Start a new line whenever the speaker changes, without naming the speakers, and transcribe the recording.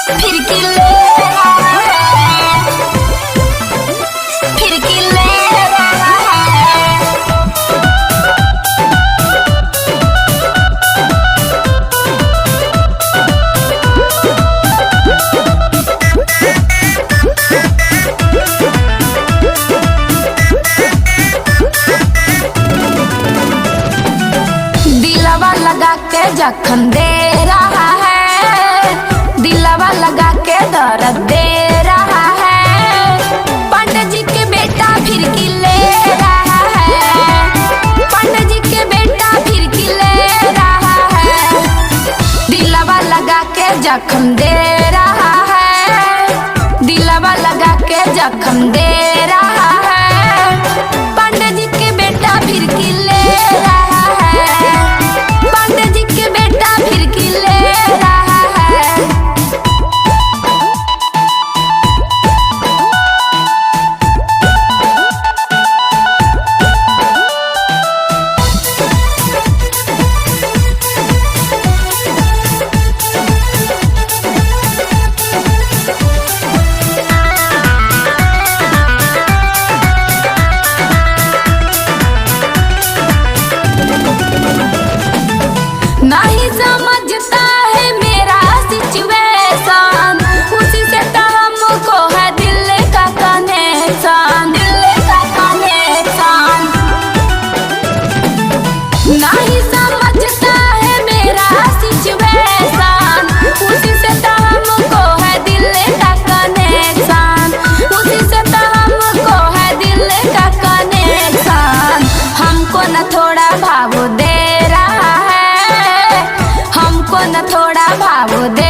फिर की ले रहा है, फिर की ले रहा है। दिलवा लगा के जख्म दे रहा है, दिलवा लगा के दर्द दे रहा है। पंडित जी के बेटा फिर की ले रहा है, पंडित जी के बेटा फिर की ले रहा है। दिलवा लगा के जख्म दे रहा है, दिलवा लगा के जख्म दे रहा है। पंडित जी के बेटा फिर की ले रहा है, पंडित जी के बेटा फिर की ले रहा है। नहीं समझता है मेरा सिचुएशन, उसी से तो हमको है दिल का कनेक्शन, दिल का कनेक्शन। नहीं समझता है मेरा सिचुएशन, उसी से तो हमको है दिल का कनेक्शन, उसी से तो हमको है दिल का कनेक्शन। हमको न थोड़ा भाव दे रहा है, हमको न थोड़ा भाव दे